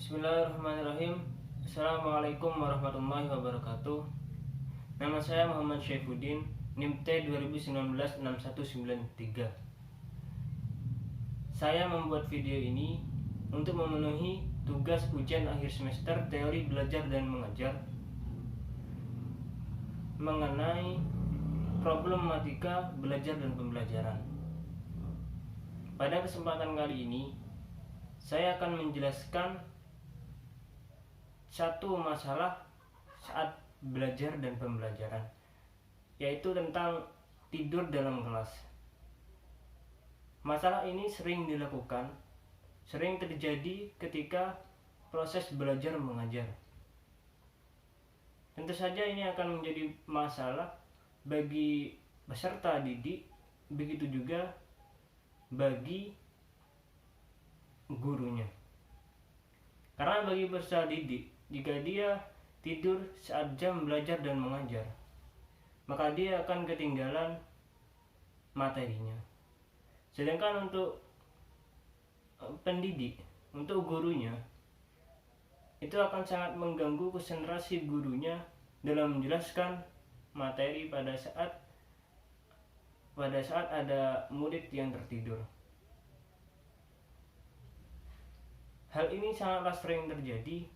Bismillahirrahmanirrahim. Assalamualaikum warahmatullahi wabarakatuh. Nama saya Muhammad Syaifuddin, NIM T 2019-6193. Saya membuat video ini untuk memenuhi tugas ujian akhir semester teori belajar dan mengajar mengenai problematika belajar dan pembelajaran. Pada kesempatan kali ini, saya akan menjelaskan satu masalah saat belajar dan pembelajaran, yaitu tentang tidur dalam kelas. Masalah ini sering dilakukan, sering terjadi ketika proses belajar mengajar. Tentu saja ini akan menjadi masalah bagi peserta didik, begitu juga bagi gurunya. Karena bagi peserta didik, jika dia tidur saat jam belajar dan mengajar, maka dia akan ketinggalan materinya. Sedangkan untuk pendidik, untuk gurunya, itu akan sangat mengganggu konsentrasi gurunya dalam menjelaskan materi pada saat ada murid yang tertidur. Hal ini sangatlah sering terjadi.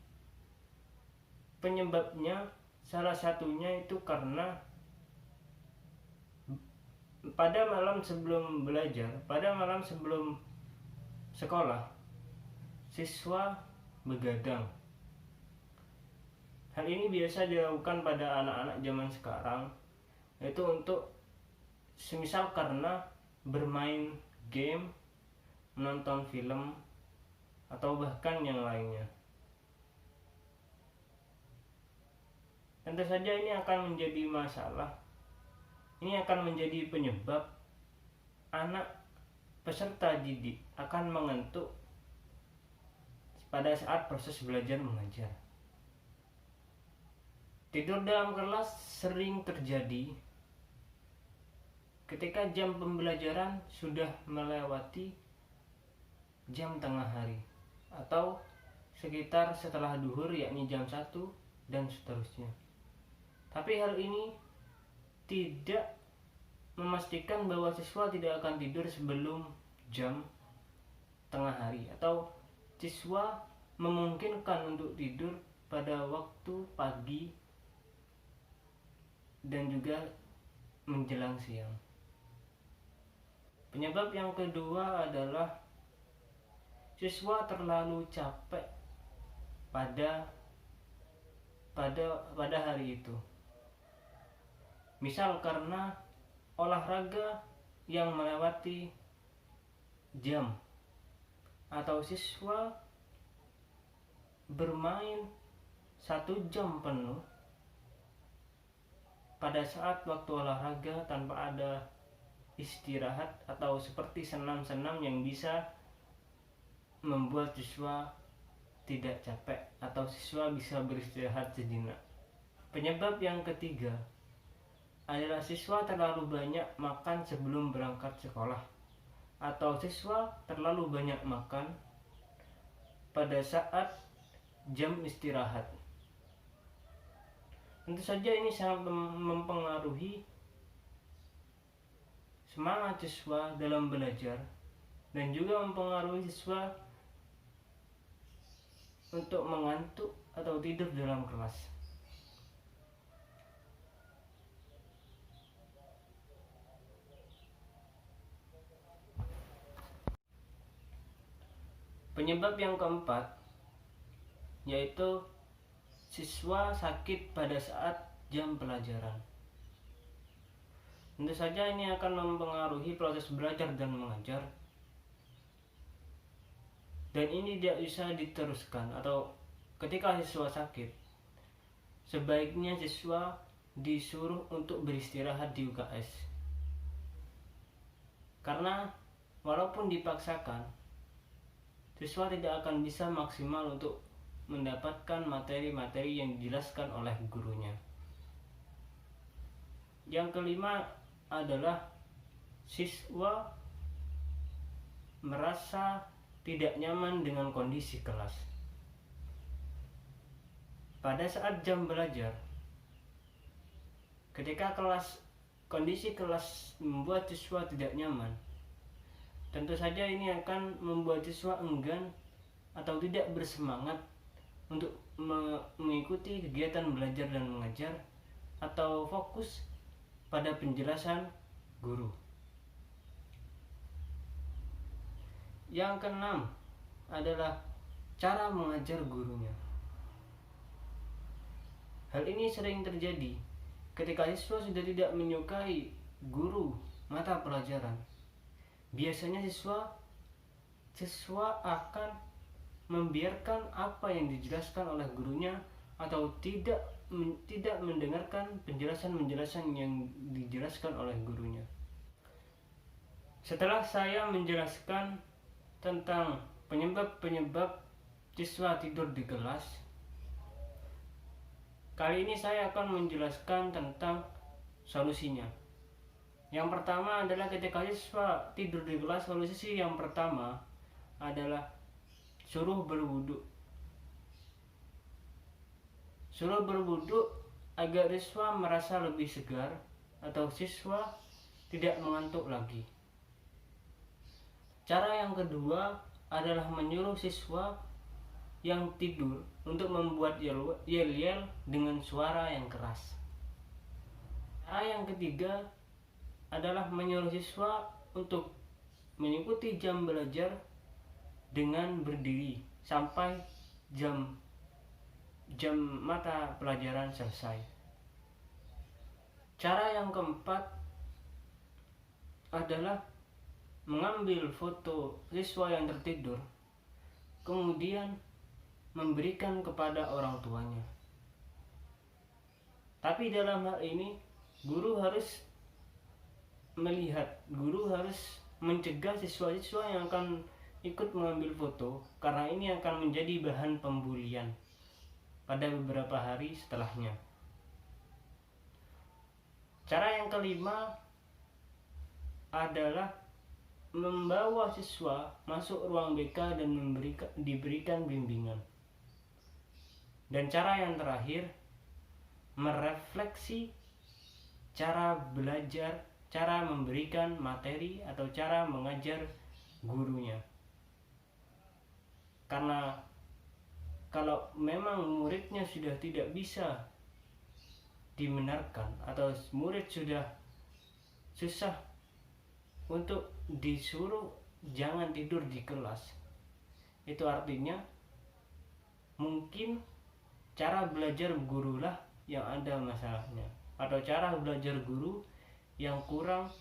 Penyebabnya salah satunya itu karena pada malam sebelum belajar, pada malam sebelum sekolah, siswa begadang. Hal ini biasa dilakukan pada anak-anak zaman sekarang, yaitu untuk semisal karena bermain game, menonton film, atau bahkan yang lainnya. Tentu saja ini akan menjadi masalah. Ini akan menjadi penyebab anak peserta didik akan mengantuk pada saat proses belajar mengajar. Tidur dalam kelas sering terjadi ketika jam pembelajaran sudah melewati jam tengah hari atau sekitar setelah duhur, yakni jam 1 dan seterusnya. Tapi hal ini tidak memastikan bahwa siswa tidak akan tidur sebelum jam tengah hari, atau siswa memungkinkan untuk tidur pada waktu pagi dan juga menjelang siang. Penyebab yang kedua adalah siswa terlalu capek pada hari itu. Misal karena olahraga yang melewati jam, atau siswa bermain 1 jam penuh pada saat waktu olahraga tanpa ada istirahat, atau seperti senam-senam yang bisa membuat siswa tidak capek atau siswa bisa beristirahat sejenak. Penyebab yang ketiga adalah siswa terlalu banyak makan sebelum berangkat sekolah, atau siswa terlalu banyak makan pada saat jam istirahat. Tentu saja ini sangat mempengaruhi semangat siswa dalam belajar dan juga mempengaruhi siswa untuk mengantuk atau tidur dalam kelas. Penyebab yang keempat yaitu siswa sakit pada saat jam pelajaran. Tentu saja ini akan mempengaruhi proses belajar dan mengajar, dan ini tidak bisa diteruskan. Atau ketika siswa sakit, sebaiknya siswa disuruh untuk beristirahat di UKS, karena walaupun dipaksakan, siswa tidak akan bisa maksimal untuk mendapatkan materi-materi yang dijelaskan oleh gurunya. Yang kelima adalah siswa merasa tidak nyaman dengan kondisi kelas. pada saat jam belajar, ketika kondisi kelas membuat siswa tidak nyaman, tentu saja ini akan membuat siswa enggan atau tidak bersemangat untuk mengikuti kegiatan belajar dan mengajar atau fokus pada penjelasan guru. Yang keenam adalah cara mengajar gurunya. Hal ini sering terjadi ketika siswa sudah tidak menyukai guru mata pelajaran. Biasanya siswa akan membiarkan apa yang dijelaskan oleh gurunya atau tidak mendengarkan penjelasan yang dijelaskan oleh gurunya. Setelah saya menjelaskan tentang penyebab siswa tidur di kelas, kali ini saya akan menjelaskan tentang solusinya. Yang pertama adalah ketika siswa tidur di kelas, solusi yang pertama adalah suruh berwudu. Suruh berwudu agar siswa merasa lebih segar atau siswa tidak mengantuk lagi. Cara yang kedua adalah menyuruh siswa yang tidur untuk membuat yel-yel dengan suara yang keras. Cara yang ketiga adalah menyuruh siswa untuk mengikuti jam belajar dengan berdiri sampai jam mata pelajaran selesai. Cara yang keempat adalah mengambil foto siswa yang tertidur, kemudian memberikan kepada orang tuanya. Tapi dalam hal ini guru harus mencegah siswa-siswa yang akan ikut mengambil foto, karena ini akan menjadi bahan pembulian pada beberapa hari setelahnya. Cara yang kelima adalah membawa siswa masuk ruang BK dan diberikan bimbingan. Dan cara yang terakhir, merefleksi cara belajar, cara memberikan materi atau cara mengajar gurunya. Karena kalau memang muridnya sudah tidak bisa dibenarkan atau murid sudah susah untuk disuruh jangan tidur di kelas, itu artinya mungkin cara belajar guru lah yang ada masalahnya, atau cara belajar guru yang kurang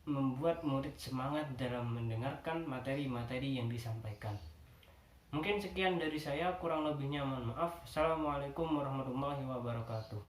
membuat murid semangat dalam mendengarkan materi-materi yang disampaikan. Mungkin sekian dari saya, kurang lebihnya mohon maaf. Assalamualaikum warahmatullahi wabarakatuh.